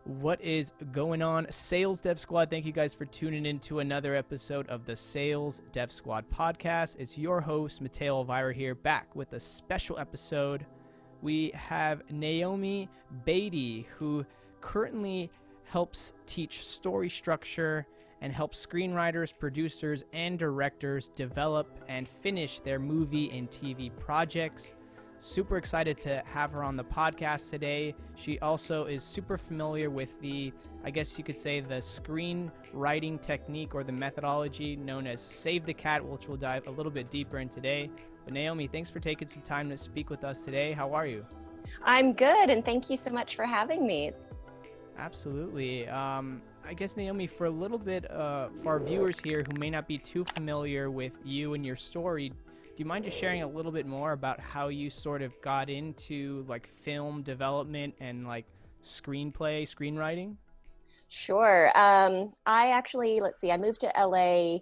What is going on, Sales Dev Squad? Thank you guys for tuning in to another episode of the Sales Dev Squad podcast. It's your host, Mateo Elvira here, back with a special episode. We have Naomi Beaty, who currently helps teach story structure and helps screenwriters, producers, and directors develop and finish their movie and TV projects. Super excited to have her on the podcast today. She also is super familiar with the, I guess you could say, the screenwriting technique or the methodology known as Save the Cat, which we'll dive a little bit deeper in today. But Naomi, thanks for taking some time to speak with us today. How are you? I'm good, and thank you so much for having me. Absolutely. I guess, Naomi, for a little bit, for our viewers here who may not be too familiar with you and your story, do you mind just sharing a little bit more about how you sort of got into like film development and like screenwriting? Sure. I actually, I moved to LA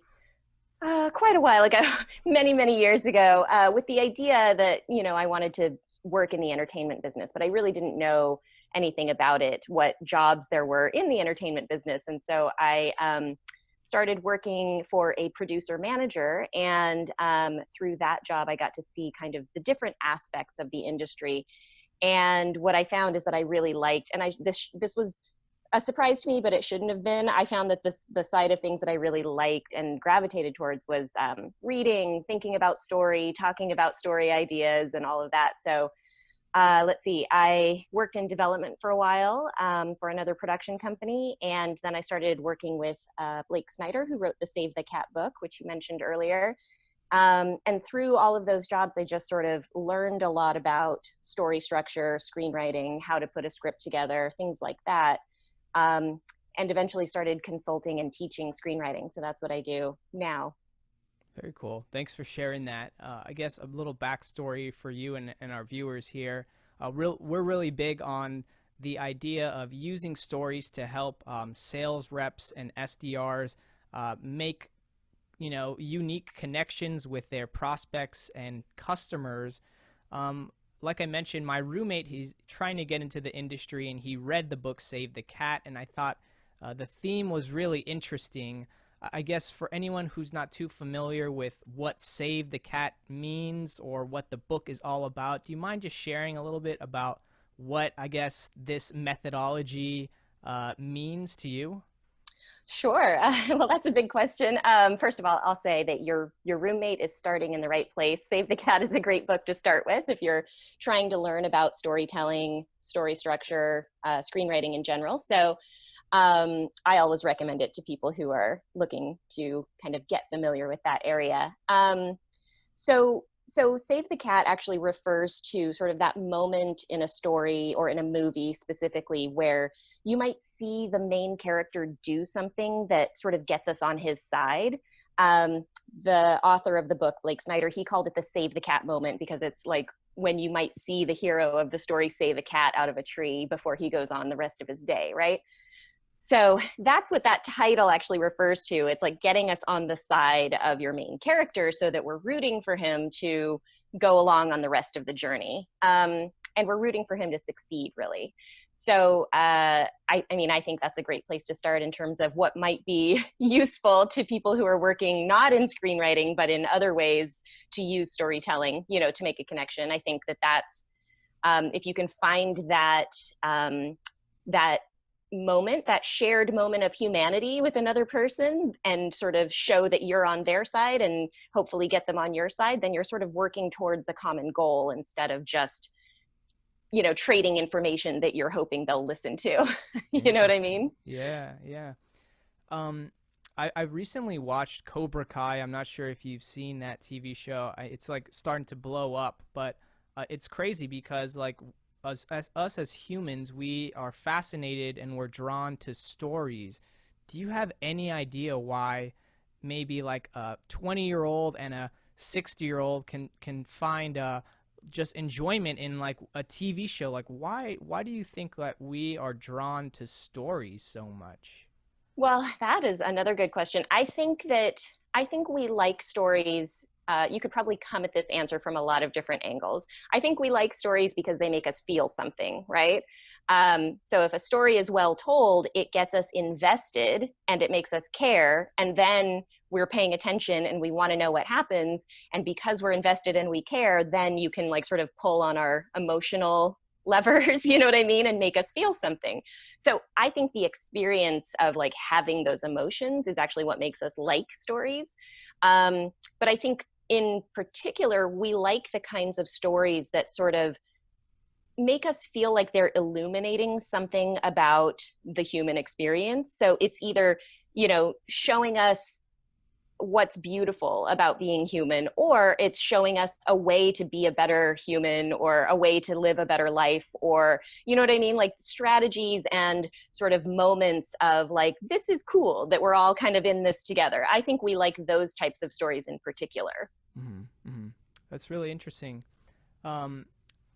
quite a while ago, many years ago, with the idea that, I wanted to work in the entertainment business, but I really didn't know anything about it, what jobs there were in the entertainment business. And so I started working for a producer manager, and through that job I got to see kind of the different aspects of the industry. And what I found is that I really liked, and this was a surprise to me, but it shouldn't have been. I found that the side of things that I really liked and gravitated towards was reading, thinking about story, talking about story ideas, and all of that. So I worked in development for a while for another production company, and then I started working with Blake Snyder, who wrote the Save the Cat book, which you mentioned earlier. And through all of those jobs, I just sort of learned a lot about story structure, screenwriting, how to put a script together, things like that, and eventually started consulting and teaching screenwriting. So that's what I do now. Very cool. Thanks for sharing that. I guess a little backstory for you and our viewers here. We're really big on the idea of using stories to help sales reps and SDRs make, unique connections with their prospects and customers. Like I mentioned, my roommate, he's trying to get into the industry, and he read the book Save the Cat, and I thought the theme was really interesting. I guess for anyone who's not too familiar with what Save the Cat means or what the book is all about, do you mind just sharing a little bit about what, I guess, this methodology means to you? Sure. Well, that's a big question. First of all, I'll say that your roommate is starting in the right place. Save the Cat is a great book to start with if you're trying to learn about storytelling, story structure, screenwriting in general. So I always recommend it to people who are looking to kind of get familiar with that area. So Save the Cat actually refers to sort of that moment in a story or in a movie specifically where you might see the main character do something that sort of gets us on his side. The author of the book, Blake Snyder, he called it the Save the Cat moment because it's like when you might see the hero of the story save a cat out of a tree before he goes on the rest of his day, right? So that's what that title actually refers to. It's like getting us on the side of your main character so that we're rooting for him to go along on the rest of the journey. And we're rooting for him to succeed, really. So I think that's a great place to start in terms of what might be useful to people who are working not in screenwriting, but in other ways to use storytelling, to make a connection. I think that's, if you can find that moment, that shared moment of humanity with another person and sort of show that you're on their side and hopefully get them on your side, then you're sort of working towards a common goal instead of just, trading information that you're hoping they'll listen to. You know what I mean? Yeah. I recently watched Cobra Kai. I'm not sure if you've seen that TV show. It's like starting to blow up, but it's crazy because like us as humans, we are fascinated and we're drawn to stories. Do you have any idea why maybe like a 20-year-old and a 60-year-old can find just enjoyment in like a TV show? Like why do you think that we are drawn to stories so much? Well, that is another good question. I think we like stories you could probably come at this answer from a lot of different angles. I think we like stories because they make us feel something, right? So if a story is well told, it gets us invested and it makes us care. And then we're paying attention and we want to know what happens. And because we're invested and we care, then you can like sort of pull on our emotional levers, you know what I mean, and make us feel something. So I think the experience of like having those emotions is actually what makes us like stories. But I think in particular, we like the kinds of stories that sort of make us feel like they're illuminating something about the human experience. So it's either, you know, showing us what's beautiful about being human, or it's showing us a way to be a better human or a way to live a better life, or, you know what I mean? Like strategies and sort of moments of like, this is cool that we're all kind of in this together. I think we like those types of stories in particular. Mm-hmm. Mm-hmm. That's really interesting.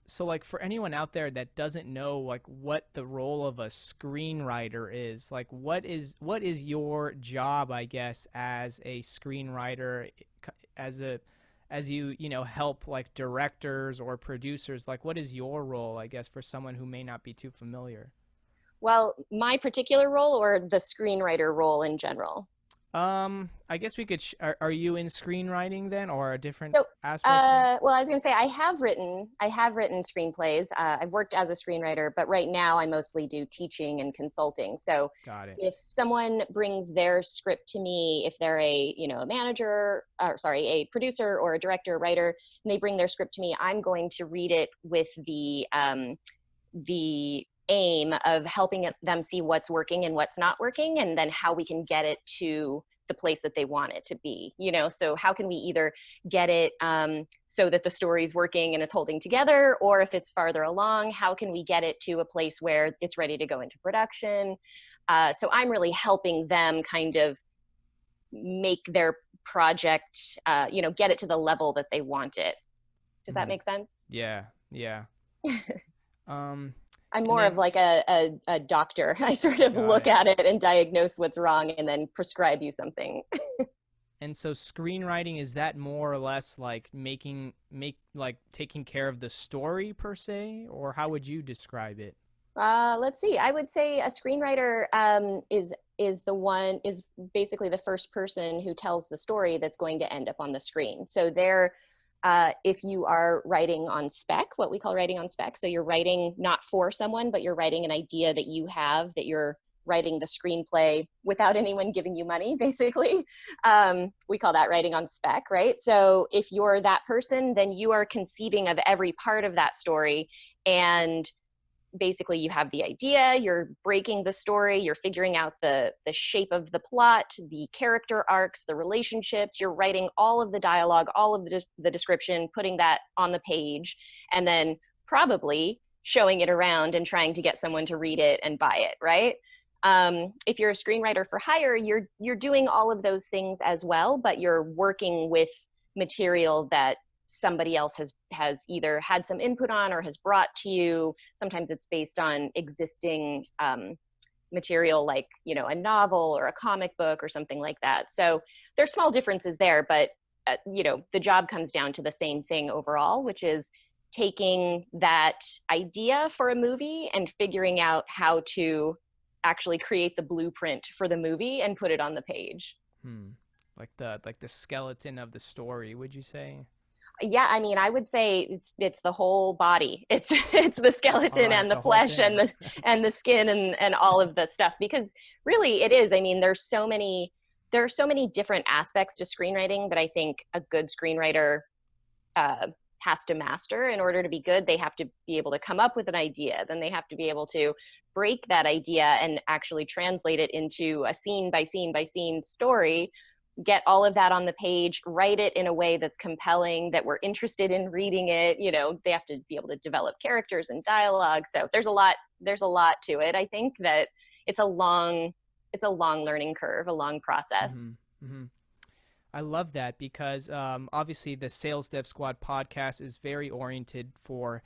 So like for anyone out there that doesn't know like what the role of a screenwriter is, like what is your job, I guess, as a screenwriter, as you know, help like directors or producers, like what is your role, I guess, for someone who may not be too familiar? Well, my particular role or the screenwriter role in general? I guess we could are you in screenwriting then, or a different So, aspect? well, I was going to say I have written screenplays. I've worked as a screenwriter, but right now I mostly do teaching and consulting. So, Got it. if someone brings their script to me, if they're a a manager, or sorry, a producer or a director, writer, and they bring their script to me, I'm going to read it with the aim of helping them see what's working and what's not working, and then how we can get it to the place that they want it to be, so how can we either get it so that the story's working and it's holding together, or if it's farther along, how can we get it to a place where it's ready to go into production. So I'm really helping them kind of make their project get it to the level that they want it. Does that Mhm. make sense? Yeah, yeah. Um, I'm and more of then like a doctor. I sort of got look it. at it and diagnose what's wrong and then prescribe you something. And so screenwriting, is that more or less like like taking care of the story per se, or how would you describe it? Let's see. I would say a screenwriter is basically the first person who tells the story that's going to end up on the screen. So if you are writing on spec, what we call writing on spec, so you're writing not for someone, but you're writing an idea that you have, that you're writing the screenplay without anyone giving you money, basically. We call that writing on spec, right? So if you're that person, then you are conceiving of every part of that story, and basically you have the idea, you're breaking the story, you're figuring out the shape of the plot, the character arcs, the relationships, you're writing all of the dialogue, all of the description, putting that on the page, and then probably showing it around and trying to get someone to read it and buy it, right? If you're a screenwriter for hire, you're doing all of those things as well, but you're working with material that somebody else has either had some input on or has brought to you. Sometimes it's based on existing material, like a novel or a comic book or something like that. So there's small differences there, but the job comes down to the same thing overall, which is taking that idea for a movie and figuring out how to actually create the blueprint for the movie and put it on the page. Hmm. Like the skeleton of the story, would you say? Yeah, I mean, I would say it's the whole body. It's it's the All skeleton right, and the the whole flesh thing. and the skin and all of the stuff, because really it is. I mean, there are so many different aspects to screenwriting that I think a good screenwriter uh, has to master in order to be good. They have to be able to come up with an idea, then they have to be able to break that idea and actually translate it into a scene by scene by scene story, get all of that on the page, write it in a way that's compelling, that we're interested in reading it. They have to be able to develop characters and dialogue. So there's a lot to it. I think that it's a long learning curve, a long process. Hmm. Hmm. I love that because obviously the Sales Dev Squad podcast is very oriented for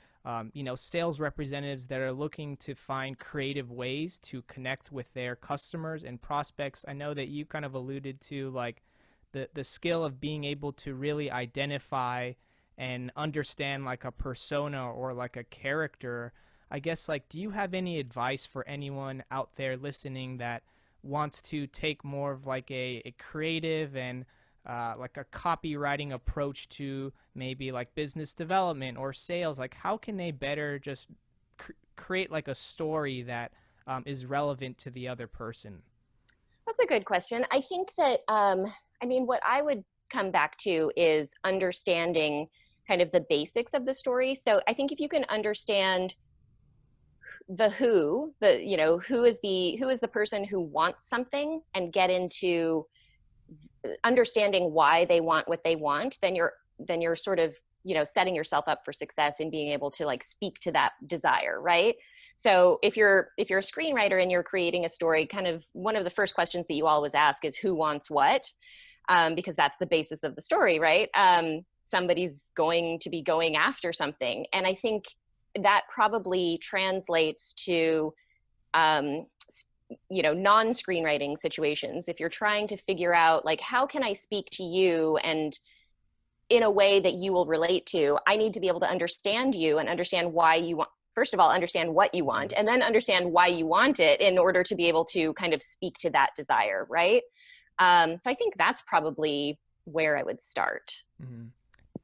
sales representatives that are looking to find creative ways to connect with their customers and prospects. I know that you kind of alluded to like the skill of being able to really identify and understand like a persona or like a character. I guess, like, do you have any advice for anyone out there listening that wants to take more of like a creative and like a copywriting approach to maybe like business development or sales? Like, how can they better just create like a story that is relevant to the other person? That's a good question. I think that, I mean, what I would come back to is understanding kind of the basics of the story. So I think if you can understand the who, who is the person who wants something, and get into understanding why they want what they want, then you're sort of, setting yourself up for success in being able to like speak to that desire, right? So if you're a screenwriter and you're creating a story, kind of one of the first questions that you always ask is who wants what, because that's the basis of the story, right? Somebody's going to be going after something, and I think that probably translates to non-screenwriting situations. If you're trying to figure out like, how can I speak to you and in a way that you will relate to, I need to be able to understand you and understand why you want, first of all, understand what you want, and then understand why you want it in order to be able to kind of speak to that desire, right? So I think that's probably where I would start. Mm-hmm.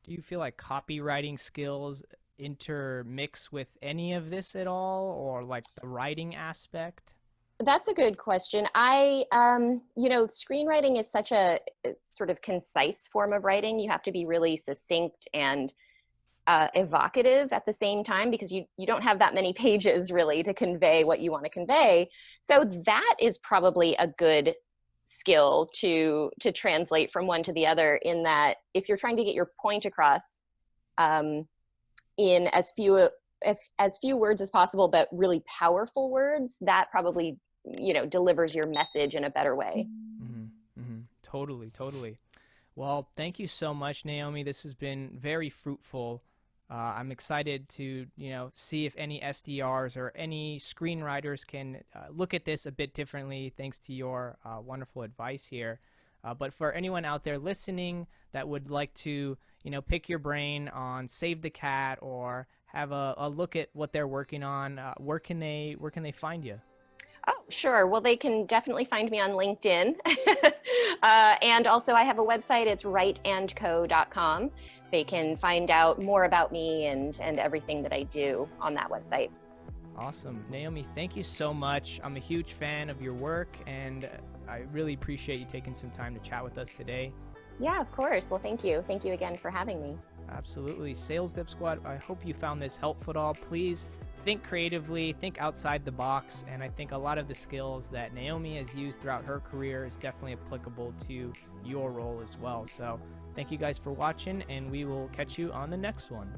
Do you feel like copywriting skills intermix with any of this at all, or like the writing aspect? That's a good question. Screenwriting is such a sort of concise form of writing. You have to be really succinct and evocative at the same time, because you don't have that many pages really to convey what you want to convey. So that is probably a good skill to translate from one to the other, in that if you're trying to get your point across in as few words as possible, but really powerful words, that probably delivers your message in a better way. Mm-hmm. Mm-hmm. Totally. Well, thank you so much, Naomi. This has been very fruitful. I'm excited to see if any SDRs or any screenwriters can look at this a bit differently, thanks to your wonderful advice here. But for anyone out there listening that would like to pick your brain on Save the Cat or have a look at what they're working on, where can they find you? Oh, sure. Well, they can definitely find me on LinkedIn. And also I have a website. It's writeandco.com. They can find out more about me and everything that I do on that website. Awesome. Naomi, thank you so much. I'm a huge fan of your work, and I really appreciate you taking some time to chat with us today. Yeah, of course. Well, thank you. Thank you again for having me. Absolutely. Sales Dev Squad, I hope you found this helpful at all. Please think creatively, think outside the box, and I think a lot of the skills that Naomi has used throughout her career is definitely applicable to your role as well. So thank you guys for watching, and we will catch you on the next one.